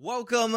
Welcome,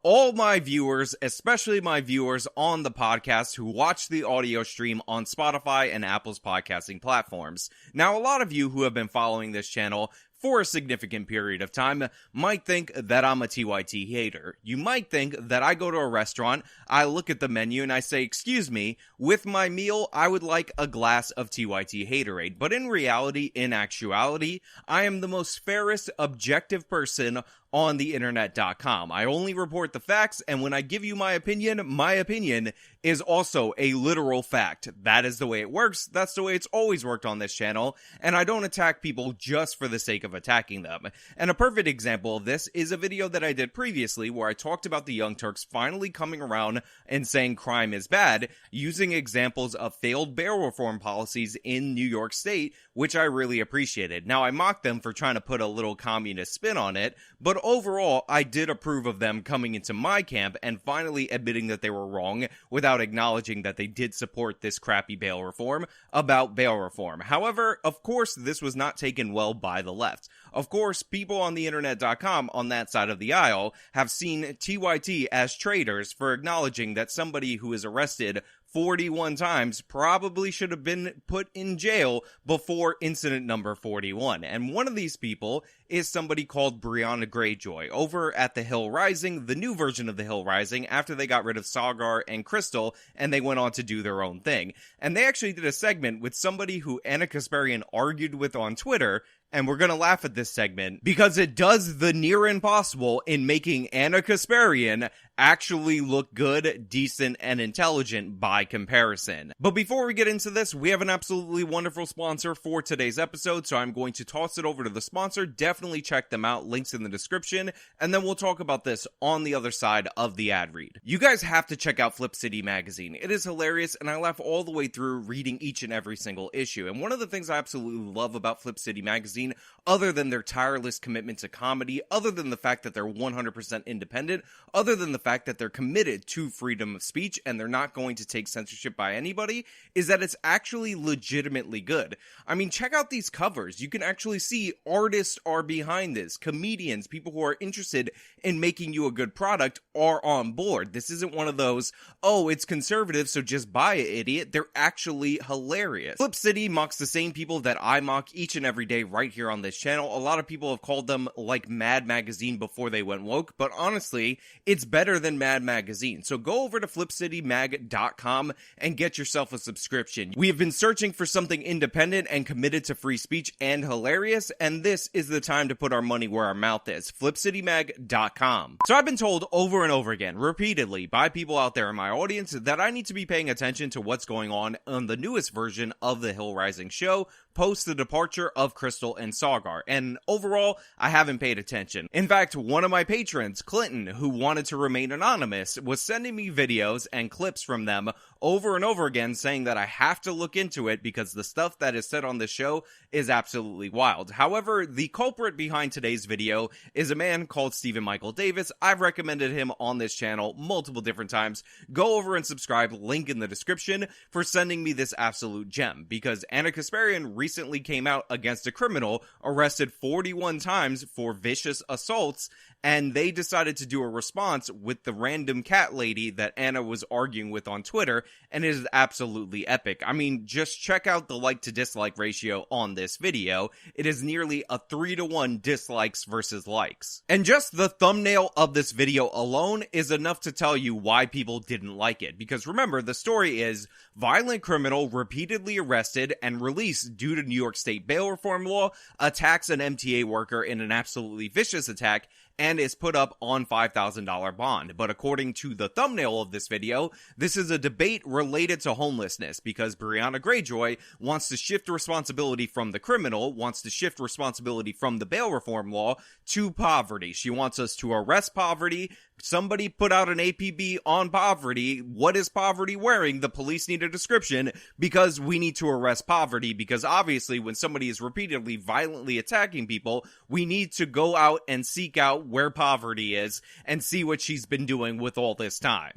all my viewers, especially my viewers on the podcast who watch the audio stream on Spotify and Apple's podcasting platforms. Now, a lot of you who have been following this channel for a significant period of time might think that I'm a TYT hater. You might think that I go to a restaurant, I look at the menu, and I say, excuse me, with my meal, I would like a glass of TYT Haterade. But in reality, in actuality, I am the most fairest, objective person on the internet.com. I only report the facts, and when I give you my opinion is also a literal fact. That is the way it works. That's the way it's always worked on this channel, and I don't attack people just for the sake of attacking them. And a perfect example of this is a video that I did previously where I talked about the Young Turks finally coming around and saying crime is bad, using examples of failed bail reform policies in New York State, which I really appreciated. Now, I mocked them for trying to put a little communist spin on it, but overall, I did approve of them coming into my camp and finally admitting that they were wrong without acknowledging that they did support this crappy bail reform about bail reform. However, of course, this was not taken well by the left. Of course, people on the internet.com on that side of the aisle have seen TYT as traitors for acknowledging that somebody who is arrested 41 times probably should have been put in jail before incident number 41. And one of these people is somebody called Brianna Greyjoy over at The Hill Rising, the new version of The Hill Rising, after they got rid of Sagar and Crystal, and they went on to do their own thing. And they actually did a segment with somebody who Ana Kasparian argued with on Twitter, and we're gonna laugh at this segment because it does the near impossible in making Ana Kasparian actually look good, decent, and intelligent by comparison. But before we get into this, we have an absolutely wonderful sponsor for today's episode, so I'm going to toss it over to the sponsor. Definitely check them out, links in the description, and then we'll talk about this on the other side of the ad read. You guys have to check out Flip City magazine. It is hilarious, and I laugh all the way through reading each and every single issue. And one of the things I absolutely love about Flip City magazine, other than their tireless commitment to comedy, other than the fact that they're 100% independent, other than the fact that they're committed to freedom of speech and they're not going to take censorship by anybody, is that it's actually legitimately good. I mean, check out these covers. You can actually see artists are behind this. Comedians, people who are interested in making you a good product are on board. This isn't one of those, oh, it's conservative, so just buy it, idiot. They're actually hilarious. Flip City mocks the same people that I mock each and every day right here on this channel. A lot of people have called them like Mad Magazine before they went woke, but honestly, it's better than Mad Magazine. So go over to flipcitymag.com and get yourself a subscription. We have been searching for something independent and committed to free speech and hilarious, and this is the time to put our money where our mouth is. flipcitymag.com. So I've been told over and over again, repeatedly, by people out there in my audience that I need to be paying attention to what's going on the newest version of the Hill Rising show, post the departure of Crystal and Sagar, and overall, I haven't paid attention. In fact, one of my patrons, Clinton, who wanted to remain anonymous, was sending me videos and clips from them over and over again saying that I have to look into it because the stuff that is said on this show is absolutely wild. However, the culprit behind today's video is a man called Stephen Michael Davis. I've recommended him on this channel multiple different times. Go over and subscribe, link in the description, for sending me this absolute gem, because Ana Kasparian recently came out against a criminal arrested 41 times for vicious assaults, and they decided to do a response with the random cat lady that Anna was arguing with on Twitter, and it is absolutely epic. I mean, just check out the like to dislike ratio on this video. It is nearly a 3-to-1 dislikes versus likes. And just the thumbnail of this video alone is enough to tell you why people didn't like it. Because remember, the story is violent criminal repeatedly arrested and released due to New York State bail reform law, attacks an MTA worker in an absolutely vicious attack, and is put up on $5,000 bond. But according to the thumbnail of this video, this is a debate related to homelessness, because Brianna Greyjoy wants to shift responsibility from the criminal, wants to shift responsibility from the bail reform law to poverty. She wants us to arrest poverty. Somebody put out an APB on poverty. What is poverty wearing? The police need a description, because we need to arrest poverty, because obviously when somebody is repeatedly violently attacking people, we need to go out and seek out where poverty is and see what she's been doing with all this time.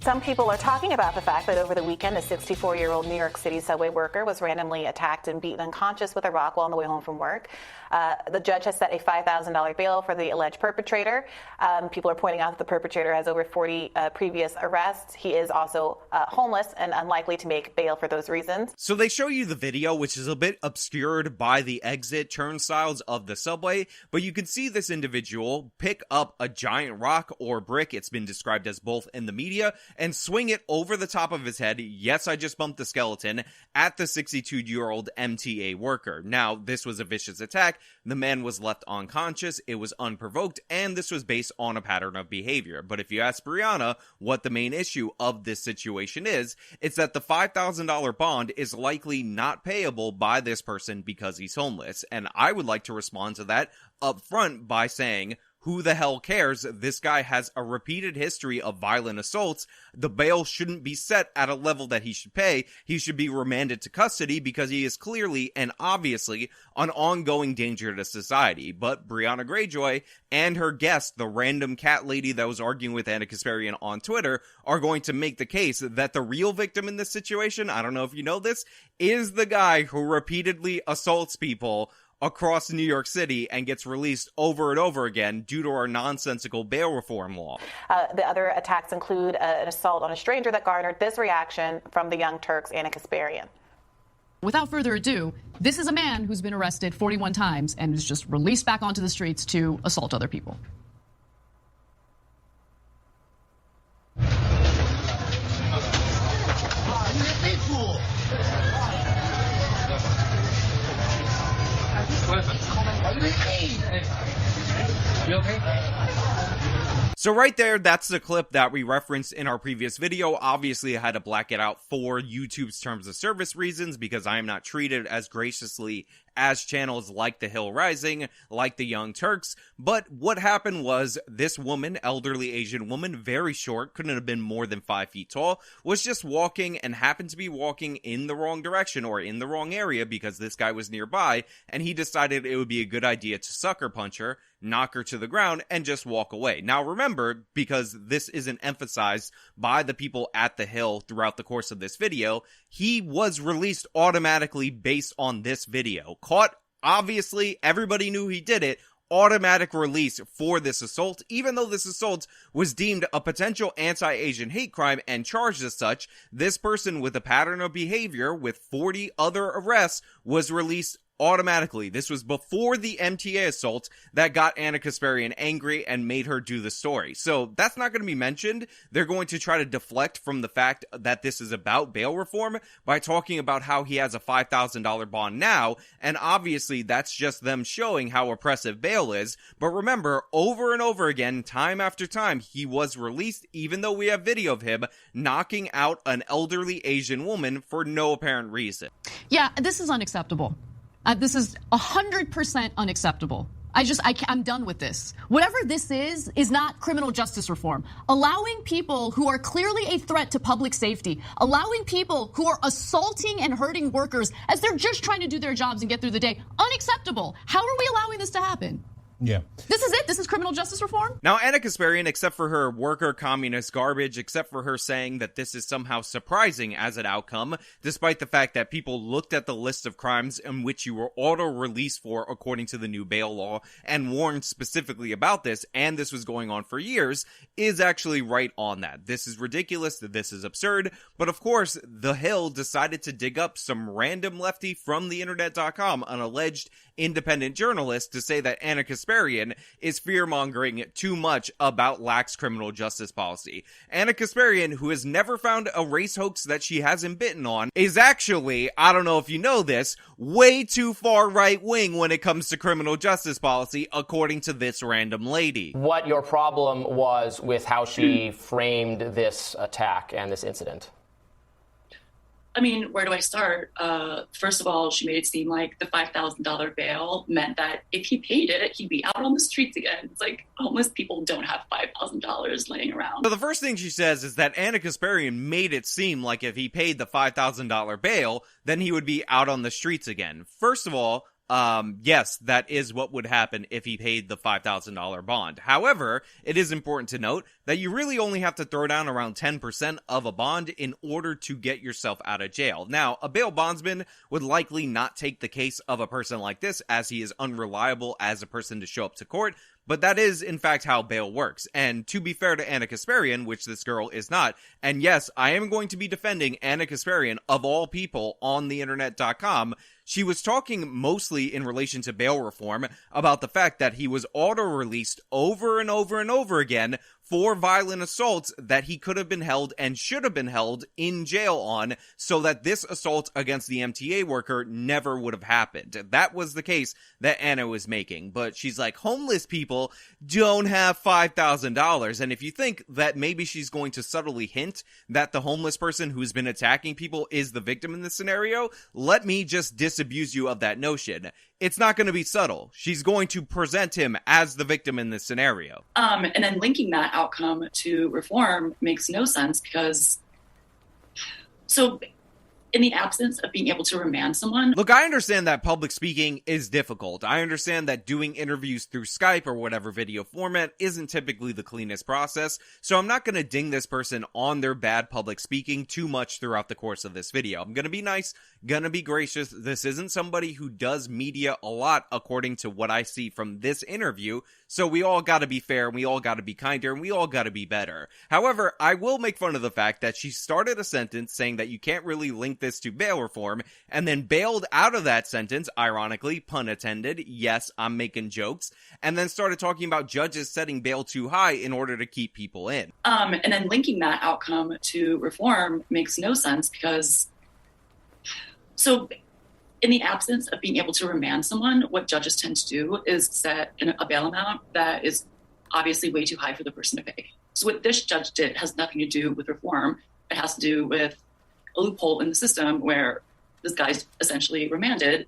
Some people are talking about the fact that over the weekend, a 64-year-old New York City subway worker was randomly attacked and beaten unconscious with a rock while on the way home from work. The judge has set a $5,000 bail for the alleged perpetrator. People are pointing out that the perpetrator has over 40 previous arrests. He is also homeless and unlikely to make bail for those reasons. So they show you the video, which is a bit obscured by the exit turnstiles of the subway, but you can see this individual pick up a giant rock or brick, it's been described as both in the media, and swing it over the top of his head. Yes, I just bumped the skeleton at the 62-year-old MTA worker. Now, this was a vicious attack. The man was left unconscious. It was unprovoked, and this was based on a pattern of behavior. But if you ask Brianna what the main issue of this situation is, it's that the $5,000 bond is likely not payable by this person because he's homeless. And I would like to respond to that up front by saying, who the hell cares? This guy has a repeated history of violent assaults. The bail shouldn't be set at a level that he should pay. He should be remanded to custody because he is clearly and obviously an ongoing danger to society. But Brianna Greyjoy and her guest, the random cat lady that was arguing with Ana Kasparian on Twitter, are going to make the case that the real victim in this situation, I don't know if you know this, is the guy who repeatedly assaults people across New York City and gets released over and over again due to our nonsensical bail reform law. The other attacks include an assault on a stranger that garnered this reaction from the Young Turks' Ana Kasparian. Without further ado, this is a man who's been arrested 41 times and is just released back onto the streets to assault other people. You okay? So right there, that's the clip that we referenced in our previous video. Obviously, I had to black it out for YouTube's terms of service reasons because I am not treated as graciously as channels like The Hill Rising, like the Young Turks. But what happened was this woman, elderly Asian woman, very short, couldn't have been more than 5 feet tall, was just walking and happened to be walking in the wrong direction or in the wrong area because this guy was nearby, and he decided it would be a good idea to sucker punch her, knock her to the ground, and just walk away. Now remember, because this isn't emphasized by the people at The Hill throughout the course of this video, he was released automatically based on this video. Caught, obviously, everybody knew he did it, automatic release for this assault, even though this assault was deemed a potential anti-Asian hate crime and charged as such. This person with a pattern of behavior with 40 other arrests was released automatically. This was before the MTA assault that got Ana Kasparian angry and made her do the story. So that's not going to be mentioned. They're going to try to deflect from the fact that this is about bail reform by talking about how he has a $5,000 bond now, and obviously that's just them showing how oppressive bail is. But remember, over and over again, time after time, he was released, even though we have video of him knocking out an elderly Asian woman for no apparent reason. Yeah, this is unacceptable. This is 100% unacceptable. I'm done with this. Whatever this is not criminal justice reform. Allowing people who are clearly a threat to public safety, allowing people who are assaulting and hurting workers as they're just trying to do their jobs and get through the day, unacceptable. How are we allowing this to happen? Yeah. This is it? This is criminal justice reform? Now, Ana Kasparian, except for her worker communist garbage, except for her saying that this is somehow surprising as an outcome, despite the fact that people looked at the list of crimes in which you were auto-released for according to the new bail law and warned specifically about this, and this was going on for years, is actually right on that. This is ridiculous, this is absurd, but of course, The Hill decided to dig up some random lefty from the internet.com, an alleged independent journalist, to say that Ana Kasparian is fear-mongering too much about lax criminal justice policy. Ana Kasparian, who has never found a race hoax that she hasn't bitten on, is actually, I don't know if you know this, way too far right-wing when it comes to criminal justice policy, according to this random lady. What your problem was with how she framed this attack and this incident? I mean, where do I start? First of all, she made it seem like the $5,000 bail meant that if he paid it, he'd be out on the streets again. It's like homeless people don't have $5,000 laying around. So the first thing she says is that Ana Kasparian made it seem like if he paid the $5,000 bail, then he would be out on the streets again. First of all, yes, that is what would happen if he paid the $5,000 bond. However, it is important to note that you really only have to throw down around 10% of a bond in order to get yourself out of jail. Now, a bail bondsman would likely not take the case of a person like this, as he is unreliable as a person to show up to court, but that is, in fact, how bail works. And to be fair to Ana Kasparian, which this girl is not, and yes, I am going to be defending Ana Kasparian, of all people, on theinternet.com, she was talking mostly in relation to bail reform about the fact that he was auto-released over and over and over again for violent assaults that he could have been held and should have been held in jail on, so that this assault against the MTA worker never would have happened. That was the case that Anna was making. But she's like, homeless people don't have $5,000. And if you think that maybe she's going to subtly hint that the homeless person who's been attacking people is the victim in this scenario, let me just disabuse you of that notion. It's not going to be subtle. She's going to present him as the victim in this scenario. And then linking that outcome to reform makes no sense because, so in the absence of being able to remand someone. Look, I understand that public speaking is difficult. I understand that doing interviews through Skype or whatever video format isn't typically the cleanest process, so I'm not going to ding this person on their bad public speaking too much throughout the course of this video. I'm going to be nice, gonna be gracious. This isn't somebody who does media a lot according to what I see from this interview, so we all gotta be fair, and we all gotta be kinder, and we all gotta be better. However, I will make fun of the fact that she started a sentence saying that you can't really link this to bail reform, and then bailed out of that sentence, ironically, pun intended, yes, I'm making jokes, and then started talking about judges setting bail too high in order to keep people in. And then linking that outcome to reform makes no sense because, so in the absence of being able to remand someone, what judges tend to do is set a bail amount that is obviously way too high for the person to pay. So what this judge did has nothing to do with reform. It has to do with a loophole in the system where this guy's essentially remanded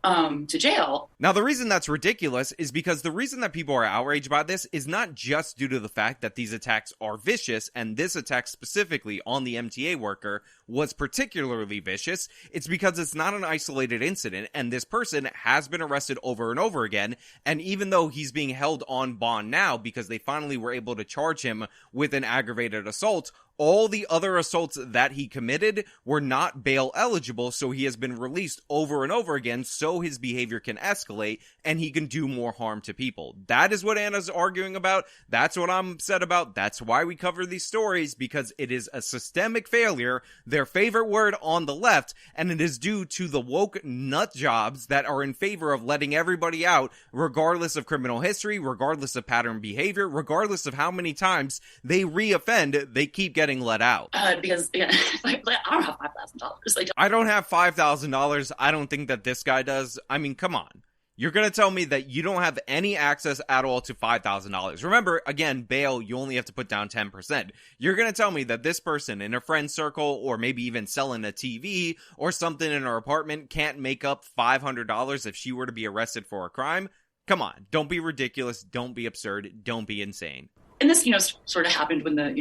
to jail. Now, the reason that's ridiculous is because the reason that people are outraged by this is not just due to the fact that these attacks are vicious, and this attack specifically on the MTA worker was particularly vicious. It's because it's not an isolated incident, and this person has been arrested over and over again, and even though he's being held on bond now because they finally were able to charge him with an aggravated assault, all the other assaults that he committed were not bail eligible, so he has been released over and over again so his behavior can escalate and he can do more harm to people. That is what Anna's arguing about. That's what I'm upset about. That's why we cover these stories, because it is a systemic failure, their favorite word on the left, and it is due to the woke nut jobs that are in favor of letting everybody out, regardless of criminal history, regardless of pattern behavior, regardless of how many times they re-offend, they keep getting let out. Because I don't have $5,000. I don't have $5,000. I don't think that this guy does. I mean, come on. You're going to tell me that you don't have any access at all to $5,000. Remember, again, bail, you only have to put down 10%. You're going to tell me that this person in a friend circle, or maybe even selling a TV or something in her apartment, can't make up $500 if she were to be arrested for a crime? Come on. Don't be ridiculous. Don't be absurd. Don't be insane. And this, sort of happened when the,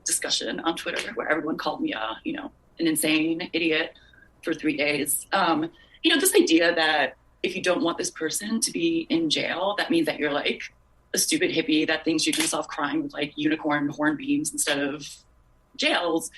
discussion on Twitter where everyone called me an insane idiot for 3 days. This idea that if you don't want this person to be in jail, that means that you're like a stupid hippie that thinks you can solve crime with like unicorn horn beams instead of jails.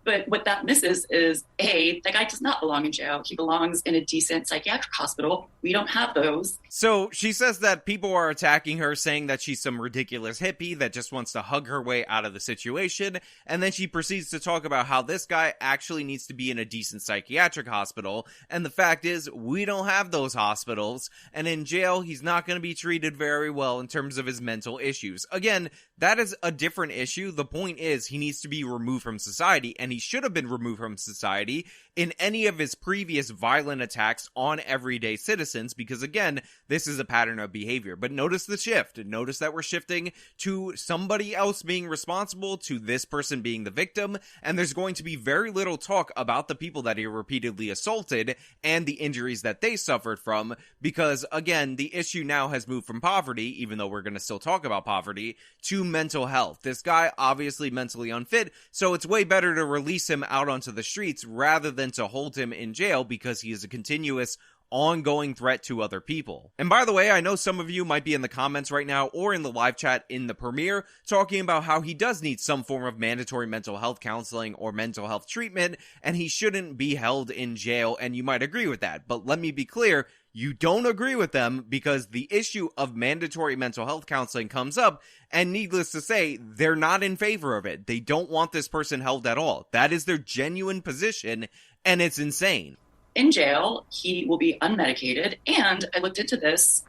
But what that misses is, A, that guy does not belong in jail. He belongs in a decent psychiatric hospital. We don't have those. So she says that people are attacking her, saying that she's some ridiculous hippie that just wants to hug her way out of the situation. And then she proceeds to talk about how this guy actually needs to be in a decent psychiatric hospital. And the fact is, we don't have those hospitals. And in jail, he's not going to be treated very well in terms of his mental issues. Again, that is a different issue. The point is, he needs to be removed from society, and he should have been removed from society in any of his previous violent attacks on everyday citizens, because again, this is a pattern of behavior. But notice the shift. Notice that we're shifting to somebody else being responsible, to this person being the victim, and there's going to be very little talk about the people that he repeatedly assaulted and the injuries that they suffered from, because again, the issue now has moved from poverty, even though we're going to still talk about poverty, to mental health. This guy obviously mentally unfit, so it's way better to release him out onto the streets rather than to hold him in jail, because he is a continuous ongoing threat to other people. And by the way, I know some of you might be in the comments right now or in the live chat in the premiere talking about how he does need some form of mandatory mental health counseling or mental health treatment, and he shouldn't be held in jail, and you might agree with that. But let me be clear, you don't agree with them because the issue of mandatory mental health counseling comes up, and needless to say, they're not in favor of it. They don't want this person held at all. That is their genuine position, and it's insane. In jail, he will be unmedicated, and I looked into this.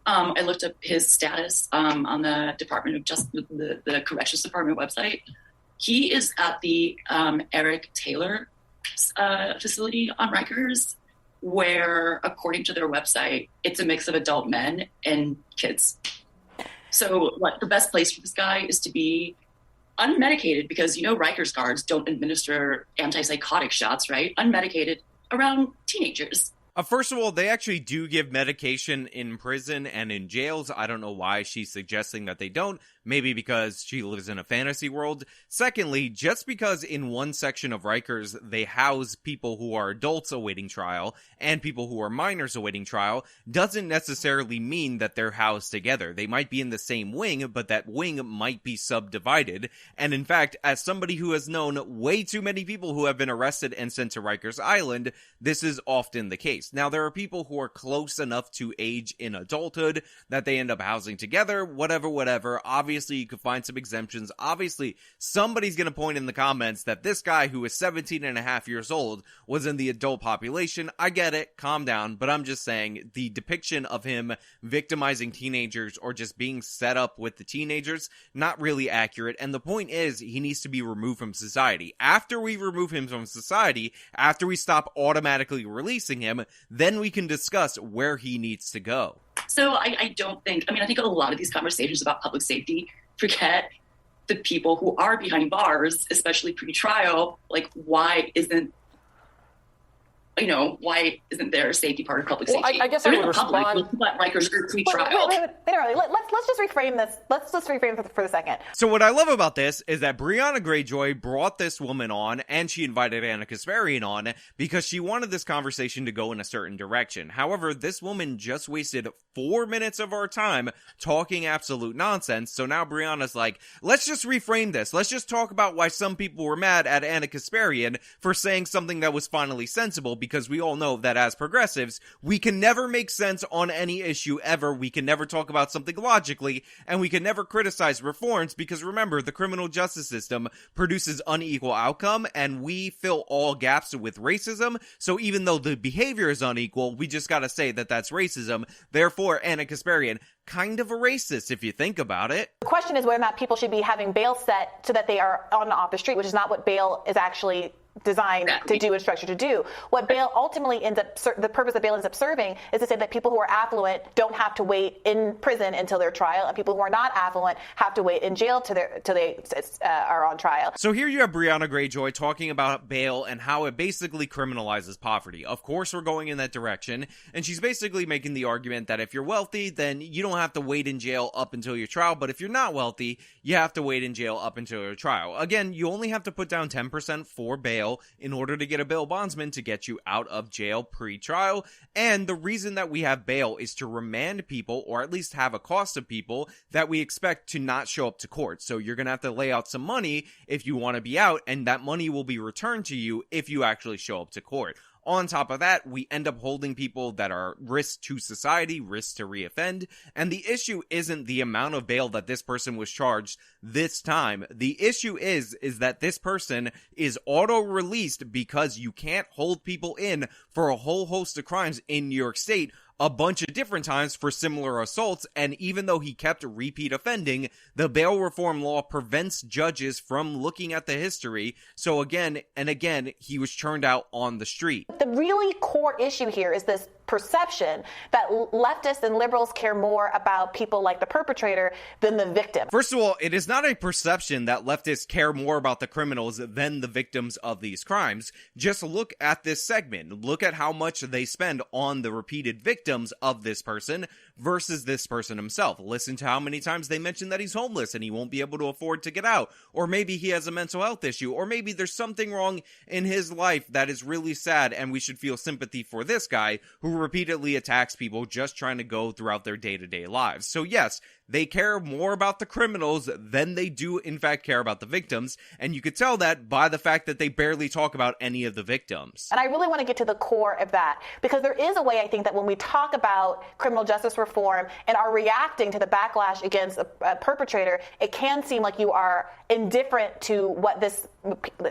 I looked up his status on the Department of Justice, the Corrections Department website. He is at the Eric Taylor facility on Rikers, where, according to their website, it's a mix of adult men and kids. So the best place for this guy is to be unmedicated, because, Rikers guards don't administer antipsychotic shots, right? Unmedicated around teenagers. First of all, they actually do give medication in prison and in jails. I don't know why she's suggesting that they don't. Maybe because she lives in a fantasy world. Secondly, just because in one section of Rikers they house people who are adults awaiting trial and people who are minors awaiting trial doesn't necessarily mean that they're housed together. They might be in the same wing, but that wing might be subdivided. And in fact, as somebody who has known way too many people who have been arrested and sent to Rikers Island, this is often the case. Now, there are people who are close enough to age in adulthood that they end up housing together, whatever. Obviously, you could find some exemptions. Obviously, somebody's going to point in the comments that this guy who is 17 and a half years old was in the adult population. I get it. Calm down. But I'm just saying the depiction of him victimizing teenagers or just being set up with the teenagers, not really accurate. And the point is, he needs to be removed from society. After we remove him from society, after we stop automatically releasing him, then we can discuss where he needs to go. So I think a lot of these conversations about public safety forget the people who are behind bars, especially pre-trial. Like, why isn't there a safety part of public safety? I guess I would respond. Let Rikers group pre-trial. Wait, let's just reframe this. Let's just reframe for a second. So what I love about this is that Brianna Greyjoy brought this woman on, and she invited Ana Kasparian on because she wanted this conversation to go in a certain direction. However, this woman just wasted 4 minutes of our time talking absolute nonsense. So now Brianna's like, let's just reframe this. Let's just talk about why some people were mad at Ana Kasparian for saying something that was finally sensible, because we all know that as progressives, we can never make sense on any issue ever. We can never talk about something logically, and we can never criticize reforms, because remember, the criminal justice system produces unequal outcome, and we fill all gaps with racism. So even though the behavior is unequal, we just gotta say that that's racism. Therefore, Ana Kasparian, kind of a racist if you think about it. The question is whether or not people should be having bail set so that they are on and off the street, which is not what bail is actually designed to do and structured to do. What bail ultimately ends up, the purpose that bail ends up serving is to say that people who are affluent don't have to wait in prison until their trial, and people who are not affluent have to wait in jail till they are on trial. So here you have Brianna Greyjoy talking about bail and how it basically criminalizes poverty. Of course, we're going in that direction, and she's basically making the argument that if you're wealthy, then you don't have to wait in jail up until your trial, but if you're not wealthy, you have to wait in jail up until your trial. Again, you only have to put down 10% for bail in order to get a bail bondsman to get you out of jail pre-trial. And the reason that we have bail is to remand people, or at least have a cost of people that we expect to not show up to court. So you're going to have to lay out some money if you want to be out, and that money will be returned to you if you actually show up to court. On top of that, we end up holding people that are risk to society, risk to reoffend, and the issue isn't the amount of bail that this person was charged this time. The issue is that this person is auto-released because you can't hold people in for a whole host of crimes in New York State a bunch of different times for similar assaults, and even though he kept repeat offending, the bail reform law prevents judges from looking at the history. So again and again, he was turned out on the street. The really core issue here is this perception that leftists and liberals care more about people like the perpetrator than the victim. First of all, it is not a perception that leftists care more about the criminals than the victims of these crimes. Just look at this segment. Look at how much they spend on the repeated victims of this person versus this person himself. Listen to how many times they mention that he's homeless and he won't be able to afford to get out. Or maybe he has a mental health issue. Or maybe there's something wrong in his life that is really sad, and we should feel sympathy for this guy who who repeatedly attacks people just trying to go throughout their day-to-day lives. So yes, they care more about the criminals than they do, in fact, care about the victims. And you could tell that by the fact that they barely talk about any of the victims. And I really want to get to the core of that, because there is a way, I think, that when we talk about criminal justice reform and are reacting to the backlash against a perpetrator, it can seem like you are indifferent to what this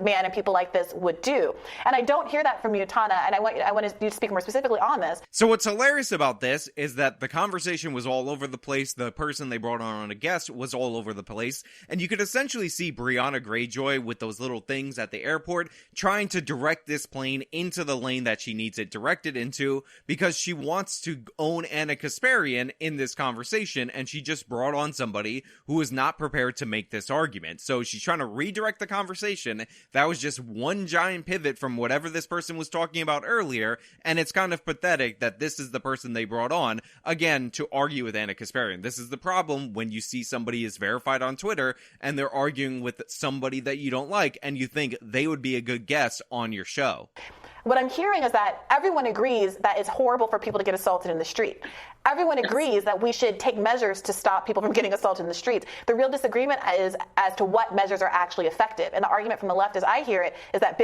man and people like this would do. And I don't hear that from you, Tana, and I want you to speak more specifically on this. So what's hilarious about this is that the conversation was all over the place. The person they brought on a guest was all over the place, and you could essentially see Brianna Greyjoy with those little things at the airport trying to direct this plane into the lane that she needs it directed into, because she wants to own Ana Kasparian in this conversation, and she just brought on somebody who is not prepared to make this argument. So she's trying to redirect the conversation. That was just one giant pivot from whatever this person was talking about earlier, and it's kind of pathetic that this is the person they brought on, again, to argue with Ana Kasparian. This is the problem when you see somebody is verified on Twitter and they're arguing with somebody that you don't like and you think they would be a good guest on your show. What I'm hearing is that everyone agrees that it's horrible for people to get assaulted in the street. Everyone agrees that we should take measures to stop people from getting assaulted in the streets. The real disagreement is as to what measures are actually effective. And the argument from the left, as I hear it, is that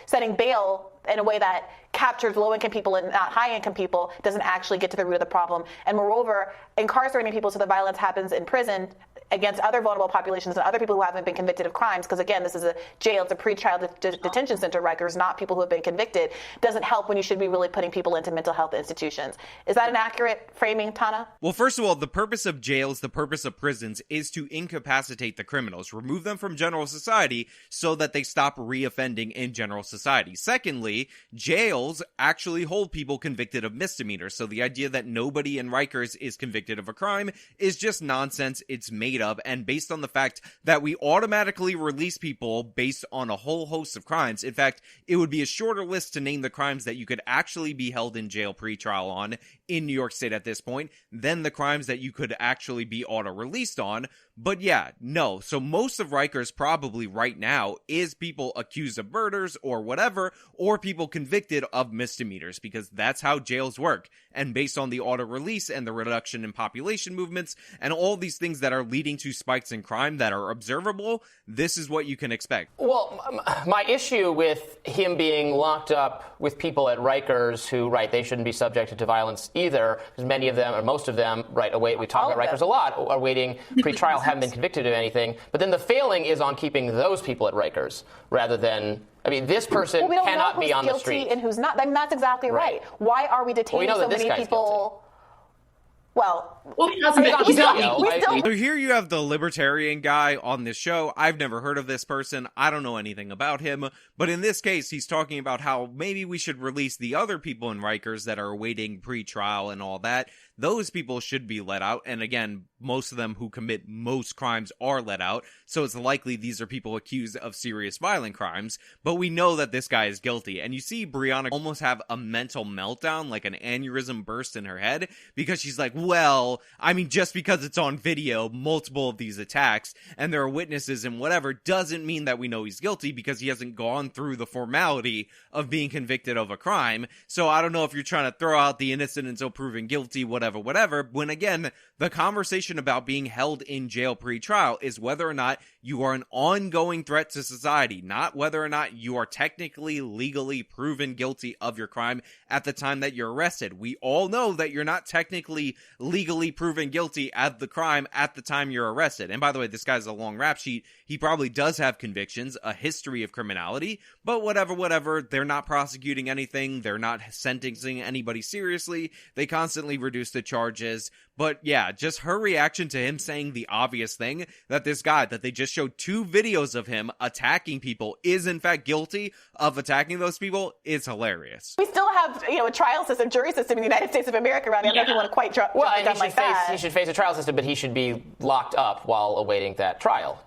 setting bail in a way that captures low-income people and not high-income people doesn't actually get to the root of the problem. And moreover, incarcerating people so the violence happens in prison against other vulnerable populations and other people who haven't been convicted of crimes, because again, this is a jail, it's a pretrial detention center, Rikers, not people who have been convicted, doesn't help when you should be really putting people into mental health institutions. Is that an accurate framing, Tana? Well, first of all, the purpose of jails, the purpose of prisons is to incapacitate the criminals, remove them from general society so that they stop reoffending in general society. Secondly, jails actually hold people convicted of misdemeanors. So the idea that nobody in Rikers is convicted of a crime is just nonsense. It's made up, and based on the fact that we automatically release people based on a whole host of crimes. In fact, it would be a shorter list to name the crimes that you could actually be held in jail pre-trial on in New York State at this point than the crimes that you could actually be auto-released on. But yeah, no. So most of Rikers probably right now is people accused of murders or whatever, or people convicted of misdemeanors, because that's how jails work. And based on the auto-release and the reduction in population movements and all these things that are leading to spikes in crime that are observable, this is what you can expect. Well, my issue with him being locked up with people at Rikers who, right, they shouldn't be subjected to violence either, because many of them, or most of them, right, we talk about Rikers a lot, are waiting pre-trial, haven't been convicted of anything. But then the failing is on keeping those people at Rikers rather than... I mean, this person cannot be on the street. And who's not. I mean, that's exactly right. Why are we detaining so many people? Well, So here you have the libertarian guy on this show. I've never heard of this person. I don't know anything about him. But in this case, he's talking about how maybe we should release the other people in Rikers that are awaiting pre-trial and all that. Those people should be let out. And again, most of them who commit most crimes are let out. So it's likely these are people accused of serious violent crimes. But we know that this guy is guilty. And you see Brianna almost have a mental meltdown, like an aneurysm burst in her head, because she's like, well, I mean, just because it's on video, multiple of these attacks, and there are witnesses and whatever, doesn't mean that we know he's guilty, because he hasn't gone through the formality of being convicted of a crime. So I don't know if you're trying to throw out the innocent until proven guilty, whatever, when again, the conversation about being held in jail pre-trial is whether or not you are an ongoing threat to society, not whether or not you are technically, legally proven guilty of your crime at the time that you're arrested. We all know that you're not technically, legally proven guilty of the crime at the time you're arrested. And by the way, this guy's a long rap sheet. He probably does have convictions, a history of criminality, but whatever, they're not prosecuting anything. They're not sentencing anybody seriously. They constantly reduce the charges. But yeah, just her reaction to him saying the obvious thing, that this guy that they just showed 2 videos of him attacking people is in fact guilty of attacking those people, is hilarious. We still have, a trial system, jury system in the United States of America around. I don't know if you want to quite jump the gun like that. He should face a trial system, but he should be locked up while awaiting that trial.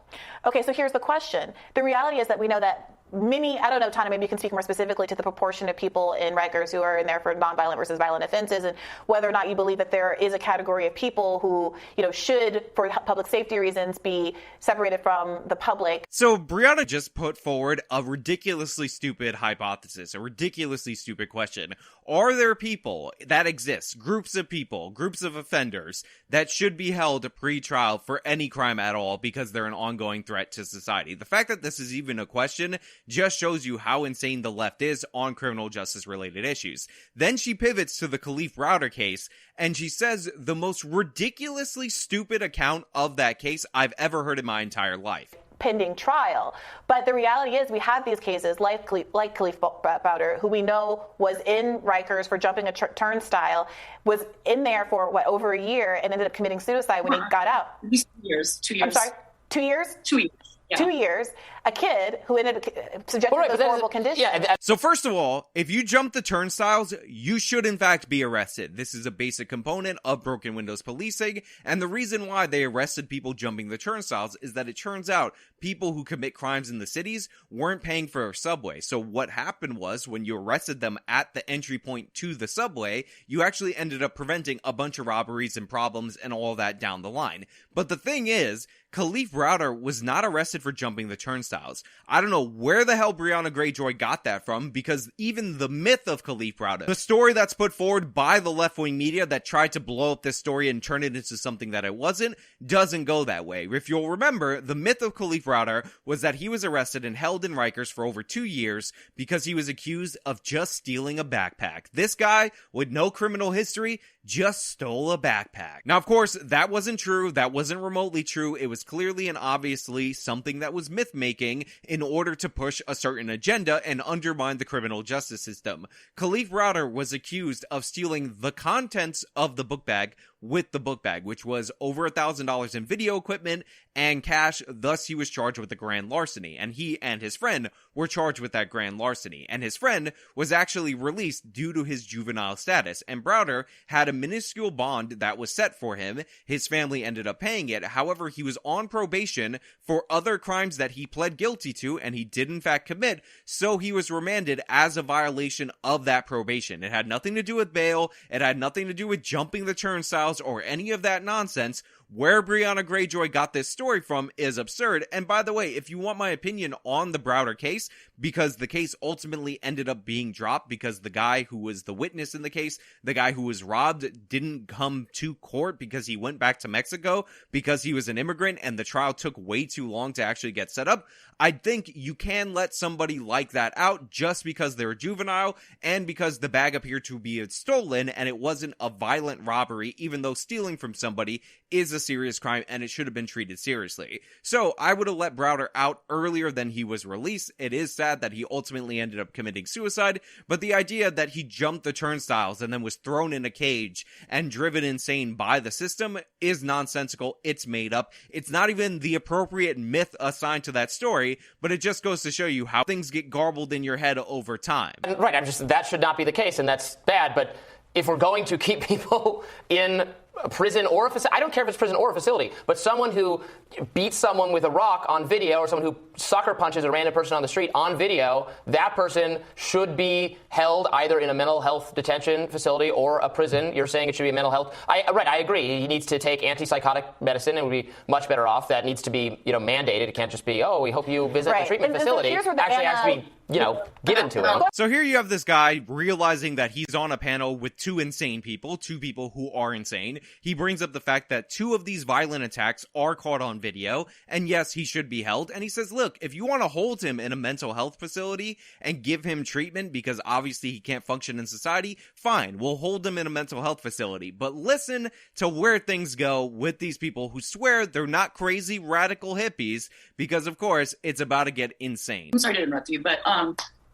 Okay, so here's the question. The reality is that we know that I don't know, Tana, maybe you can speak more specifically to the proportion of people in Rikers who are in there for nonviolent versus violent offenses, and whether or not you believe that there is a category of people who, should, for public safety reasons, be separated from the public. So Brianna just put forward a ridiculously stupid hypothesis, a ridiculously stupid question. Are there people that exist, groups of people, groups of offenders, that should be held pre-trial for any crime at all because they're an ongoing threat to society? The fact that this is even a question just shows you how insane the left is on criminal justice related issues. Then she pivots to the Khalif Browder case, and she says the most ridiculously stupid account of that case I've ever heard in my entire life. Pending trial. But the reality is we have these cases like Khalif Browder, who we know was in Rikers for jumping a turnstile, was in there for, over a year and ended up committing suicide when he got out. At least 2 years. 2 years. I'm sorry, 2 years? 2 years. Yeah. 2 years, a kid who ended up subjected to those horrible conditions. Yeah. So first of all, if you jump the turnstiles, you should in fact be arrested. This is a basic component of broken windows policing, and the reason why they arrested people jumping the turnstiles is that it turns out people who commit crimes in the cities weren't paying for a subway. So what happened was, when you arrested them at the entry point to the subway, you actually ended up preventing a bunch of robberies and problems and all that down the line. But the thing is, Khalif Browder was not arrested for jumping the turnstiles. I don't know where the hell Brianna Greyjoy got that from, because even the myth of Khalif Browder, the story that's put forward by the left-wing media that tried to blow up this story and turn it into something that it wasn't, doesn't go that way. If you'll remember, the myth of Khalif Browder was that he was arrested and held in Rikers for over 2 years because he was accused of just stealing a backpack. This guy, with no criminal history, just stole a backpack. Now, of course, that wasn't true. That wasn't remotely true. It was clearly and obviously something that was myth-making in order to push a certain agenda and undermine the criminal justice system. Khalif Browder was accused of stealing the contents of the book bag with the book bag, which was over $1,000 in video equipment and cash. Thus, he was charged with a grand larceny, and he and his friend were charged with that grand larceny. And his friend was actually released due to his juvenile status, and Browder had a minuscule bond that was set for him. His family ended up paying it. However, he was on probation for other crimes that he pled guilty to, and he did in fact commit, so he was remanded as a violation of that probation. It had nothing to do with bail. It had nothing to do with jumping the turnstiles or any of that nonsense. Where Brianna Greyjoy got this story from is absurd. And by the way, if you want my opinion on the Browder case, because the case ultimately ended up being dropped because the guy who was the witness in the case, the guy who was robbed, didn't come to court because he went back to Mexico because he was an immigrant and the trial took way too long to actually get set up. I think you can let somebody like that out just because they're a juvenile and because the bag appeared to be stolen and it wasn't a violent robbery, even though stealing from somebody is a serious crime and it should have been treated seriously. So I would have let Browder out earlier than he was released. It is sad that he ultimately ended up committing suicide, but the idea that he jumped the turnstiles and then was thrown in a cage and driven insane by the system is nonsensical. It's made up. It's not even the appropriate myth assigned to that story, but it just goes to show you how things get garbled in your head over time. Right, that should not be the case, and that's bad, but if we're going to keep people in a prison or a facility, I don't care if it's prison or a facility, but someone who beats someone with a rock on video or someone who sucker punches a random person on the street on video, that person should be held either in a mental health detention facility or a prison. You're saying it should be a mental health. I agree. He needs to take antipsychotic medicine and would be much better off. That needs to be, mandated. It can't just be, we hope you visit the treatment facility. Actually has to be, given to him. So here you have this guy realizing that he's on a panel with two insane people, two people who are insane. He brings up the fact that two of these violent attacks are caught on video, and yes, he should be held. And he says, look, if you want to hold him in a mental health facility and give him treatment because obviously he can't function in society, fine, we'll hold him in a mental health facility. But listen to where things go with these people who swear they're not crazy radical hippies, because of course it's about to get insane. I'm sorry to interrupt you, but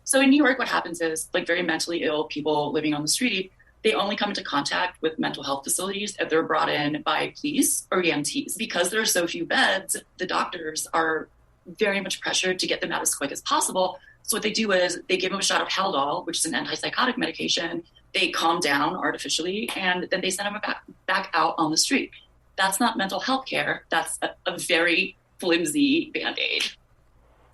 so in New York, what happens is, very mentally ill people living on the street, they only come into contact with mental health facilities if they're brought in by police or EMTs. Because there are so few beds, the doctors are very much pressured to get them out as quick as possible. So what they do is they give them a shot of Haldol, which is an antipsychotic medication. They calm down artificially, and then they send them back out on the street. That's not mental health care. That's a very flimsy Band-Aid.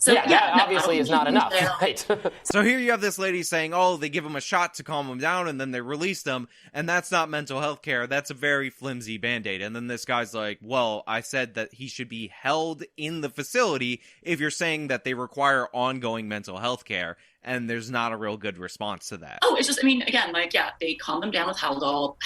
So yeah, that obviously is not enough, right? So here you have this lady saying, oh, they give him a shot to calm him down and then they release them, and that's not mental health care. That's a very flimsy Band-Aid. And then this guy's like, well, I said that he should be held in the facility if you're saying that they require ongoing mental health care. And there's not a real good response to that. Oh, it's just, I mean, again, like, yeah, they calm them down with Haldol,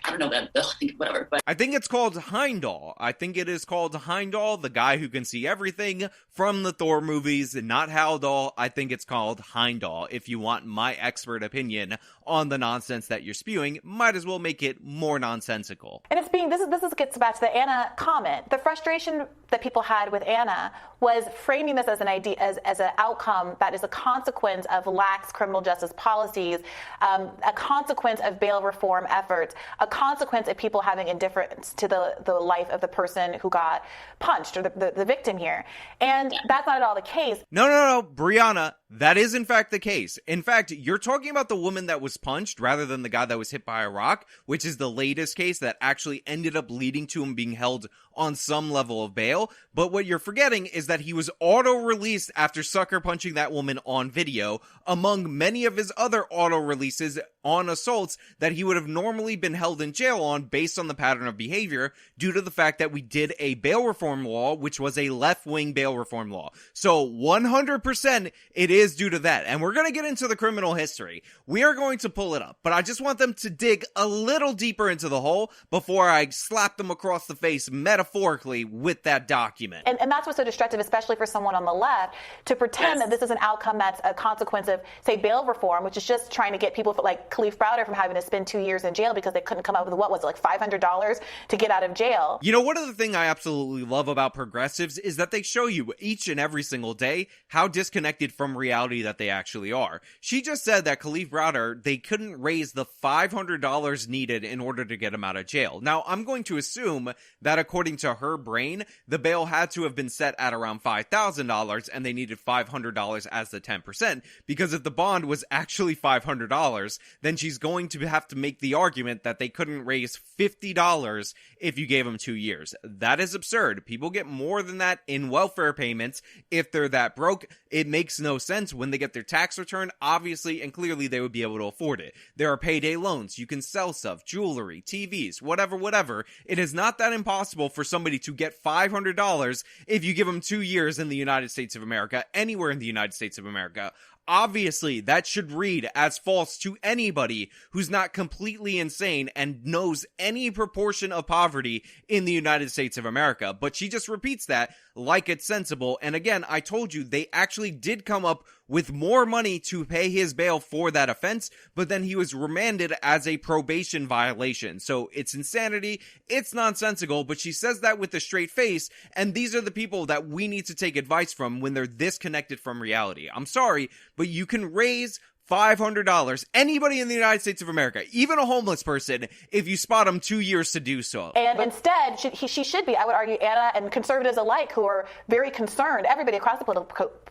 I don't know that, whatever. But I think it's called Heimdall. I think it is called Heimdall, the guy who can see everything from the Thor movies, and not Haldol. I think it's called Heimdall. If you want my expert opinion on the nonsense that you're spewing, might as well make it more nonsensical. And it's being, this gets back to the Ana comment. The frustration that people had with Ana was framing this as an idea, as an outcome that is a consequence of lax criminal justice policies, a consequence of bail reform efforts, a consequence of people having indifference to the life of the person who got punched, or the victim here. And that's not at all the case. No, Brianna, that is in fact the case. In fact, you're talking about the woman that was punched rather than the guy that was hit by a rock, which is the latest case that actually ended up leading to him being held on some level of bail. But what you're forgetting is that he was auto-released after sucker punching that woman on video, among many of his other auto-releases on assaults that he would have normally been held in jail on based on the pattern of behavior, due to the fact that we did a bail reform law, which was a left-wing bail reform law. So 100% it is due to that. And we're going to get into the criminal history. We are going to pull it up, but I just want them to dig a little deeper into the hole before I slap them across the face metaphorically with that document. And that's what's so destructive, especially for someone on the left, to pretend that this is an outcome that's a consequence of, say, bail reform, which is just trying to get people like Khalif Browder from having to spend 2 years in jail because they couldn't come up with, what was it, like $500 to get out of jail. You know, one of the things I absolutely love about progressives is that they show you each and every single day how disconnected from reality that they actually are. She just said that Khalif Browder, they couldn't raise the $500 needed in order to get him out of jail. Now, I'm going to assume that according to her brain, the bail had to have been set at around $5,000 and they needed $500 as the 10%, because if the bond was actually $500, then she's going to have to make the argument that they couldn't raise $50 if you gave them 2 years. That is absurd. People get more than that in welfare payments if they're that broke. It makes no sense. When they get their tax return, obviously and clearly they would be able to afford it. There are payday loans. You can sell stuff, jewelry, TVs, whatever. It is not that impossible for somebody to get $500 if you give them 2 years in the United States of America, anywhere in the United States of America. Obviously, that should read as false to anybody who's not completely insane and knows any proportion of poverty in the United States of America. But she just repeats that like it's sensible. And again, I told you, they actually did come up with more money to pay his bail for that offense, but then he was remanded as a probation violation. So it's insanity, it's nonsensical, but she says that with a straight face, and these are the people that we need to take advice from when they're disconnected from reality. I'm sorry, but you can raise $500, anybody in the United States of America, even a homeless person, if you spot them 2 years to do so. And instead, she should be, I would argue, Ana and conservatives alike, who are very concerned, everybody across the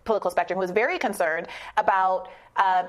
political spectrum who is very concerned about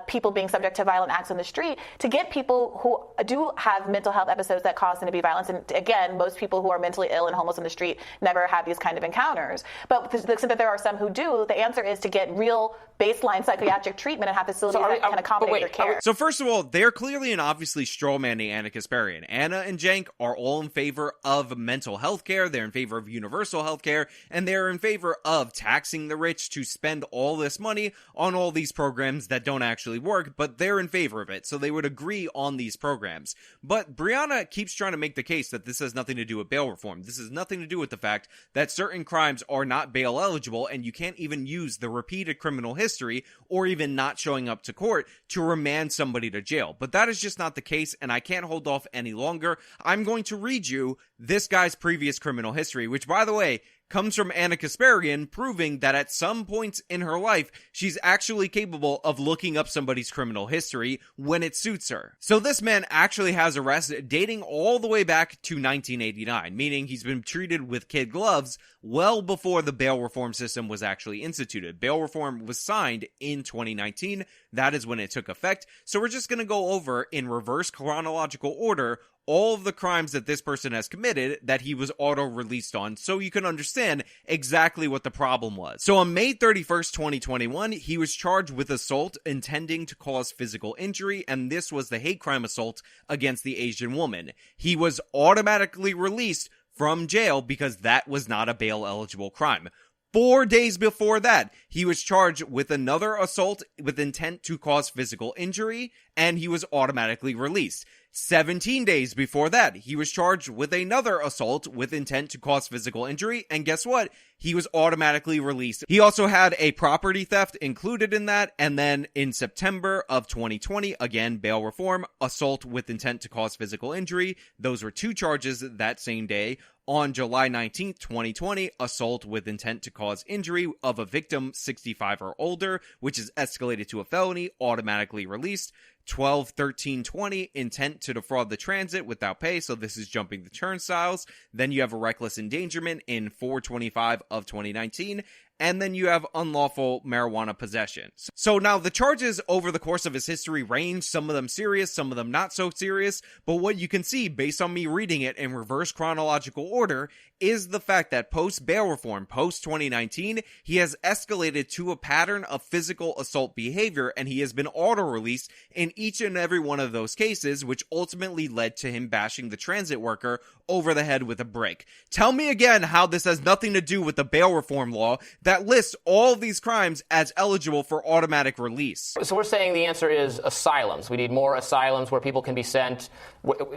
people being subject to violent acts on the street, to get people who do have mental health episodes that cause them to be violent. And again, most people who are mentally ill and homeless on the street never have these kind of encounters. But to the extent that there are some who do, the answer is to get real baseline psychiatric treatment and have facilities that can accommodate their care. So first of all, they're clearly and obviously strawmanning Ana Kasparian. Ana and Cenk are all in favor of mental health care. They're in favor of universal health care, and they're in favor of taxing the rich to spend all this money on all these programs that don't actually work, but they're in favor of it, so they would agree on these programs. But Brianna keeps trying to make the case that this has nothing to do with bail reform. This has nothing to do with the fact that certain crimes are not bail eligible, and you can't even use the repeated criminal history or even not showing up to court to remand somebody to jail. But that is just not the case, and I can't hold off any longer. I'm going to read you this guy's previous criminal history, which, by the way, comes from Ana Kasparian, proving that at some points in her life, she's actually capable of looking up somebody's criminal history when it suits her. So this man actually has arrests dating all the way back to 1989, meaning he's been treated with kid gloves well before the bail reform system was actually instituted. Bail reform was signed in 2019. That is when it took effect. So we're just going to go over in reverse chronological order all of the crimes that this person has committed that he was auto-released on, so you can understand exactly what the problem was. So on May 31st, 2021, he was charged with assault intending to cause physical injury, and this was the hate crime assault against the Asian woman. He was automatically released from jail because that was not a bail-eligible crime. 4 days before that, he was charged with another assault with intent to cause physical injury, and he was automatically released. 17 days before that, he was charged with another assault with intent to cause physical injury, and guess what? He was automatically released. He also had a property theft included in that, and then in September of 2020, again, bail reform, assault with intent to cause physical injury. Those were 2 charges that same day. On July 19th, 2020, assault with intent to cause injury of a victim 65 or older, which is escalated to a felony, automatically released. 12/13/20, intent to defraud the transit without pay, so this is jumping the turnstiles. Then you have a reckless endangerment in 4/25 of 2019, and then you have unlawful marijuana possession. So now the charges over the course of his history range, some of them serious, some of them not so serious, but what you can see based on me reading it in reverse chronological order is the fact that post-bail reform, post-2019, he has escalated to a pattern of physical assault behavior, and he has been auto-released in each and every one of those cases, which ultimately led to him bashing the transit worker over the head with a brick. Tell me again how this has nothing to do with the bail reform law that lists all of these crimes as eligible for automatic release. So we're saying the answer is asylums. We need more asylums where people can be sent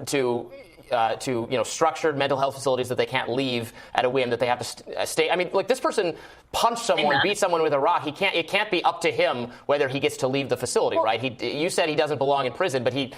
to structured mental health facilities that they can't leave at a whim, that they have to stay. I mean, like, this person punched someone, beat someone with a rock. It can't be up to him whether he gets to leave the facility, right? You said he doesn't belong in prison, but he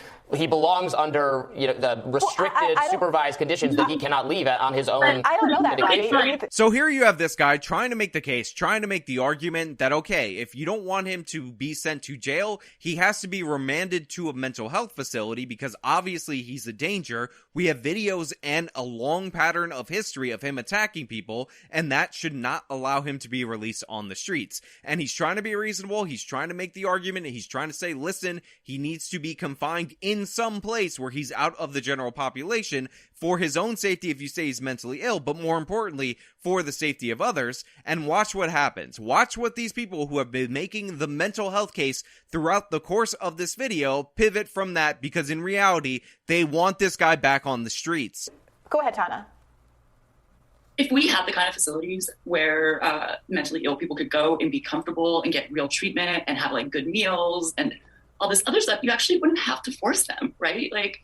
belongs under the restricted, supervised conditions that he cannot leave on his own. I don't know that, right? So here you have this guy trying to make the case, trying to make the argument that, okay, if you don't want him to be sent to jail, he has to be remanded to a mental health facility because obviously he's a danger. We have videos and a long pattern of history of him attacking people, and that should not allow him to be released on the streets. And he's trying to be reasonable. He's trying to make the argument. And he's trying to say, listen, he needs to be confined in some place where he's out of the general population for his own safety if you say he's mentally ill, but more importantly, for the safety of others. And watch what happens. Watch what these people who have been making the mental health case throughout the course of this video pivot from that, because in reality, they want this guy back on the streets. Go ahead, Tana. If we had the kind of facilities where mentally ill people could go and be comfortable and get real treatment and have like good meals and all this other stuff, you actually wouldn't have to force them, right? Like,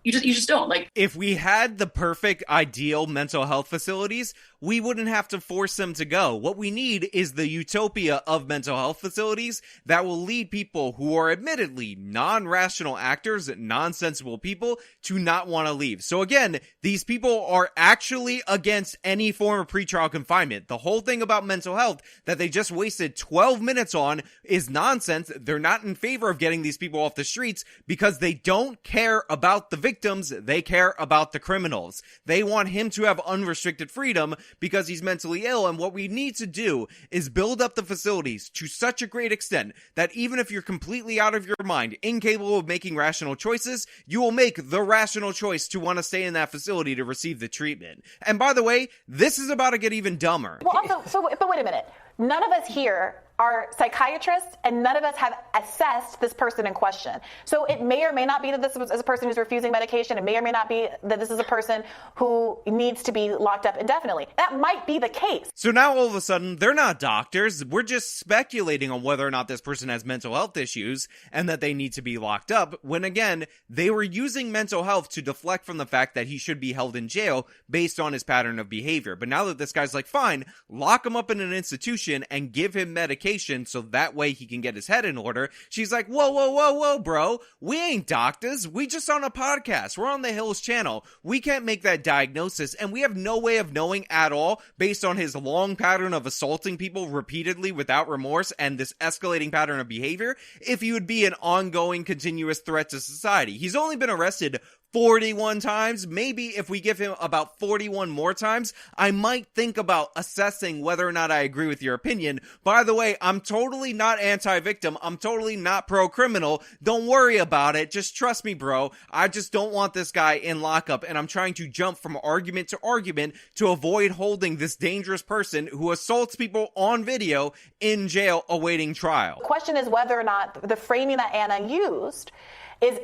you just don't. Like, if we had the perfect ideal mental health facilities, we wouldn't have to force them to go. What we need is the utopia of mental health facilities that will lead people who are admittedly non-rational actors, nonsensible people, to not want to leave. So again, these people are actually against any form of pretrial confinement. The whole thing about mental health that they just wasted 12 minutes on is nonsense. They're not in favor of getting these people off the streets because they don't care about the victims. They care about the criminals. They want him to have unrestricted freedom because he's mentally ill, and what we need to do is build up the facilities to such a great extent that even if you're completely out of your mind, incapable of making rational choices, you will make the rational choice to want to stay in that facility to receive the treatment. And by the way, this is about to get even dumber. Well, also, but wait a minute. None of us here are psychiatrists, and none of us have assessed this person in question. So it may or may not be that this is a person who's refusing medication. It may or may not be that this is a person who needs to be locked up indefinitely. That might be the case. So now all of a sudden, they're not doctors. We're just speculating on whether or not this person has mental health issues and that they need to be locked up, when again, they were using mental health to deflect from the fact that he should be held in jail based on his pattern of behavior. But now that this guy's like, fine, lock him up in an institution and give him medication so that way he can get his head in order, she's like, whoa, bro, we ain't doctors. We just on a podcast. We're on the Hills channel. We can't make that diagnosis, and we have no way of knowing at all, based on his long pattern of assaulting people repeatedly without remorse and this escalating pattern of behavior, if he would be an ongoing, continuous threat to society. He's only been arrested 41 times. Maybe if we give him about 41 more times, I might think about assessing whether or not I agree with your opinion. By the way, I'm totally not anti-victim. I'm totally not pro-criminal. Don't worry about it. Just trust me, bro. I just don't want this guy in lockup, and I'm trying to jump from argument to argument to avoid holding this dangerous person who assaults people on video in jail awaiting trial. The question is whether or not the framing that Ana used is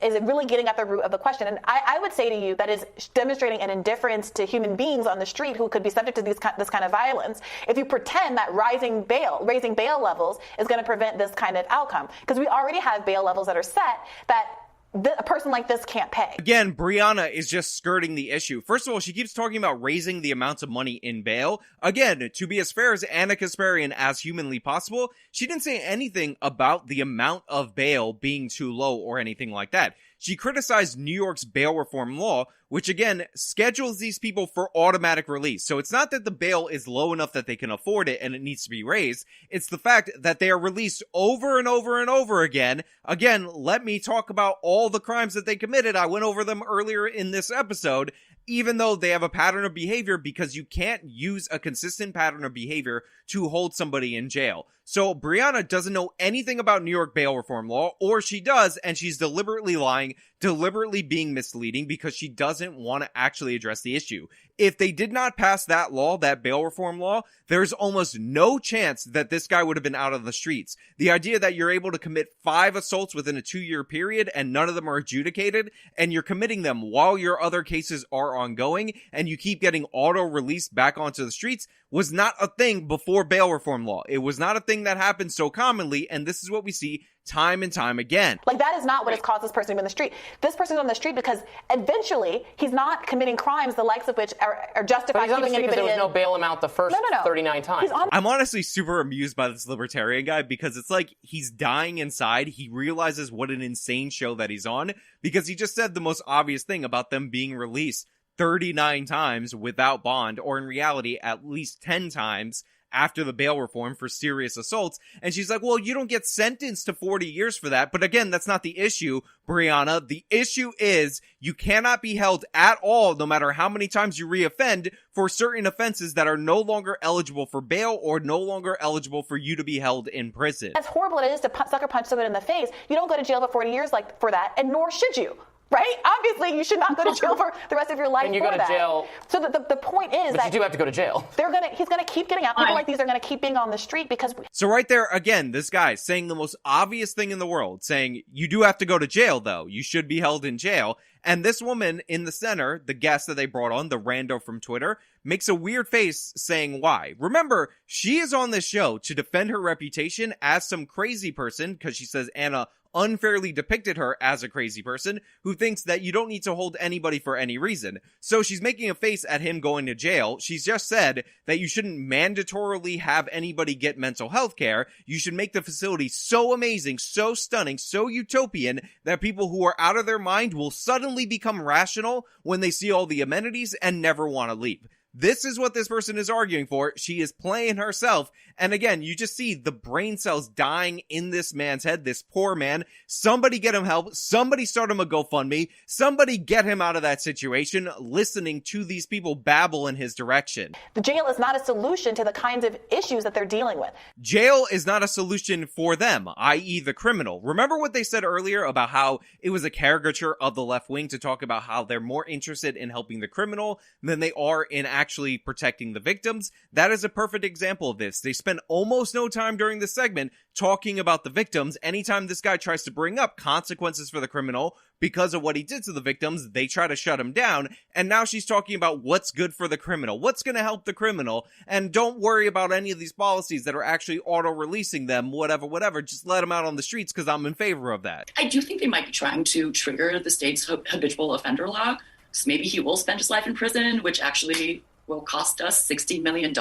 it really getting at the root of the question? And I would say to you that is demonstrating an indifference to human beings on the street who could be subject to this kind of violence if you pretend that raising bail levels is going to prevent this kind of outcome. Because we already have bail levels that are set that a person like this can't pay. Again, Brianna is just skirting the issue. First of all, she keeps talking about raising the amounts of money in bail. Again, to be as fair as Ana Kasparian as humanly possible, she didn't say anything about the amount of bail being too low or anything like that. She criticized New York's bail reform law, which again schedules these people for automatic release. So it's not that the bail is low enough that they can afford it and it needs to be raised. It's the fact that they are released over and over and over again. Again, let me talk about all the crimes that they committed. I went over them earlier in this episode. Even though they have a pattern of behavior, because you can't use a consistent pattern of behavior to hold somebody in jail. So Brianna doesn't know anything about New York bail reform law, or she does, and she's deliberately lying, deliberately being misleading because she doesn't want to actually address the issue. If they did not pass that law, that bail reform law, there's almost no chance that this guy would have been out of the streets. The idea that you're able to commit 5 assaults within a 2-year period and none of them are adjudicated, and you're committing them while your other cases are ongoing, and you keep getting auto-released back onto the streets, was not a thing before bail reform law. It was not a thing that happened so commonly, and this is what we see time and time again. Like, that is not what has caused this person to be on the street. This person's on the street because eventually he's not committing crimes the likes of which are justified keeping anybody in. There was no bail amount the first 39 times. I'm honestly super amused by this libertarian guy because it's like he's dying inside. He realizes what an insane show that he's on because he just said the most obvious thing about them being released 39 times without bond, or in reality at least 10 times after the bail reform for serious assaults. And she's like, well, you don't get sentenced to 40 years for that. But again, that's not the issue, Brianna. The issue is you cannot be held at all, no matter how many times you reoffend, for certain offenses that are no longer eligible for bail or no longer eligible for you to be held in prison. As horrible it is to sucker punch someone in the face, you don't go to jail for 40 years for that, and nor should you. Right? Obviously, you should not go to jail for the rest of your life. And you go to jail. So the point is that you do have to go to jail. He's gonna keep getting out. People like these are gonna keep being on the street because. So right there again, this guy saying the most obvious thing in the world, saying you do have to go to jail though. You should be held in jail. And this woman in the center, the guest that they brought on, the rando from Twitter, makes a weird face saying why. Remember, she is on this show to defend her reputation as some crazy person because she says Ana unfairly depicted her as a crazy person who thinks that you don't need to hold anybody for any reason. So she's making a face at him going to jail. She's just said that you shouldn't mandatorily have anybody get mental health care. You should make the facility so amazing, so stunning, so utopian that people who are out of their mind will suddenly become rational when they see all the amenities and never want to leave. This is what this person is arguing for. She is playing herself. And again, you just see the brain cells dying in this man's head, this poor man. Somebody get him help. Somebody start him a GoFundMe. Somebody get him out of that situation, listening to these people babble in his direction. The jail is not a solution to the kinds of issues that they're dealing with. Jail is not a solution for them, i.e. the criminal. Remember what they said earlier about how it was a caricature of the left wing to talk about how they're more interested in helping the criminal than they are in actually protecting the victims? That is a perfect example of this. They spend almost no time during this segment talking about the victims. Anytime this guy tries to bring up consequences for the criminal because of what he did to the victims, they try to shut him down. And now she's talking about what's good for the criminal, what's going to help the criminal, and don't worry about any of these policies that are actually auto-releasing them, whatever. Just let them out on the streets because I'm in favor of that. I do think they might be trying to trigger the state's habitual offender law. So maybe he will spend his life in prison, which actually will cost us $60 million.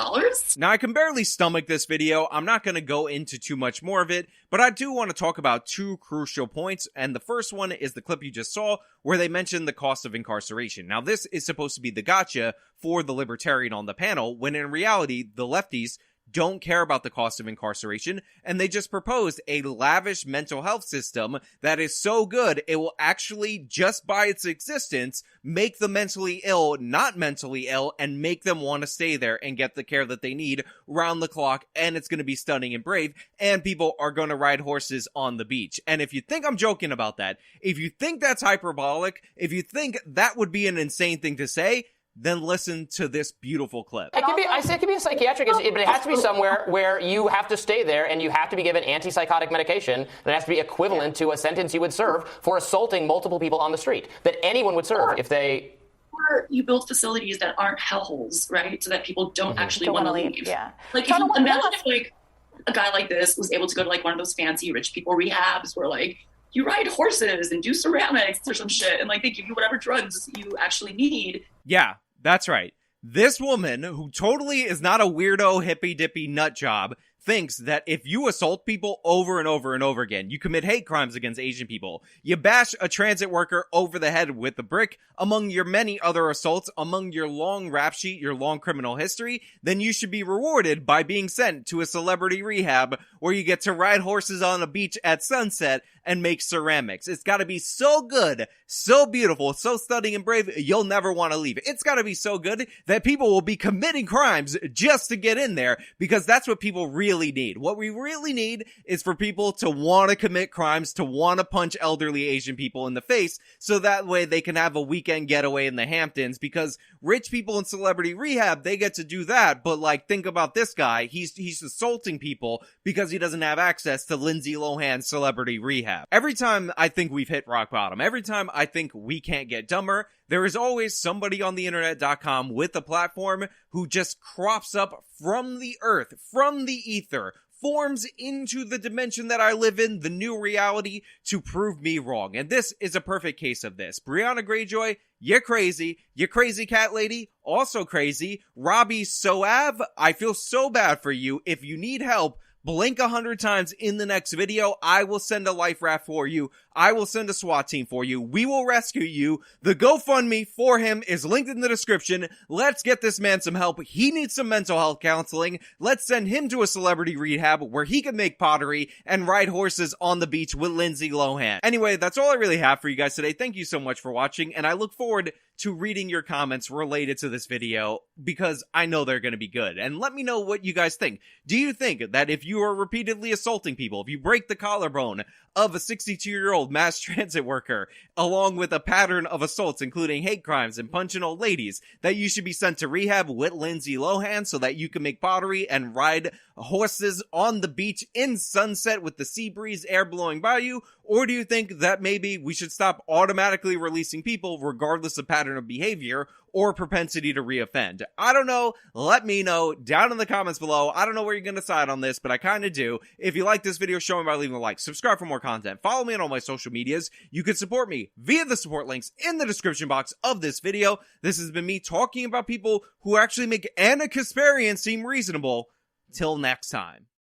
Now, I can barely stomach this video. I'm not going to go into too much more of it, but I do want to talk about 2 crucial points. And the first one is the clip you just saw where they mentioned the cost of incarceration. Now, this is supposed to be the gotcha for the libertarian on the panel, when in reality, the lefties don't care about the cost of incarceration, and they just proposed a lavish mental health system that is so good it will actually, just by its existence, make the mentally ill not mentally ill and make them want to stay there and get the care that they need round the clock, and it's going to be stunning and brave, and people are going to ride horses on the beach. And if you think I'm joking about that, if you think that's hyperbolic, if you think that would be an insane thing to say, then listen to this beautiful clip. It could be a psychiatric, but it has to be somewhere where you have to stay there and you have to be given antipsychotic medication. And it has to be equivalent to a sentence you would serve for assaulting multiple people on the street that anyone would serve if they... Or you build facilities that aren't hellholes, right? So that people don't actually want to leave. Yeah. Like, if you imagine if, like, a guy like this was able to go to, like, one of those fancy rich people rehabs where, like, you ride horses and do ceramics or some shit, and, like, they give you whatever drugs you actually need. Yeah. That's right. This woman, who totally is not a weirdo, hippy-dippy nut job, thinks that if you assault people over and over and over again, you commit hate crimes against Asian people, you bash a transit worker over the head with a brick, among your many other assaults, among your long rap sheet, your long criminal history, then you should be rewarded by being sent to a celebrity rehab where you get to ride horses on a beach at sunset and make ceramics. It's gotta be so good, so beautiful, so stunning and brave, you'll never want to leave. It's gotta be so good that people will be committing crimes just to get in there, because that's what people really need. What we really need is for people to want to commit crimes, to want to punch elderly Asian people in the face, so that way they can have a weekend getaway in the Hamptons, because rich people in celebrity rehab, they get to do that, but like, think about this guy, he's assaulting people because he doesn't have access to Lindsay Lohan's celebrity rehab. Every time I think we've hit rock bottom, every time I think we can't get dumber, there is always somebody on the internet.com with a platform who just crops up from the earth, from the ether, forms into the dimension that I live in, the new reality, to prove me wrong. And this is a perfect case of this. Brianna Greyjoy, you're crazy. You crazy cat lady, also crazy. Robbie Soav, I feel so bad for you. If you need help, blink 100 times in the next video. I will send a life raft for you. I will send a SWAT team for you. We will rescue you. The GoFundMe for him is linked in the description. Let's get this man some help. He needs some mental health counseling. Let's send him to a celebrity rehab where he can make pottery and ride horses on the beach with Lindsay Lohan. Anyway, that's all I really have for you guys today. Thank you so much for watching, and I look forward to reading your comments related to this video, because I know they're going to be good. And let me know what you guys think. Do you think that if you are repeatedly assaulting people, if you break the collarbone of a 62-year-old mass transit worker, along with a pattern of assaults, including hate crimes and punching old ladies, that you should be sent to rehab with Lindsay Lohan so that you can make pottery and ride horses on the beach in sunset with the sea breeze air blowing by you? Or do you think that maybe we should stop automatically releasing people regardless of pattern of behavior or propensity to reoffend? I don't know. Let me know down in the comments below. I don't know where you're going to decide on this, but I kind of do. If you like this video, show me by leaving a like. Subscribe for more content. Follow me on all my social medias. You can support me via the support links in the description box of this video. This has been me talking about people who actually make Ana Kasparian seem reasonable. Till next time.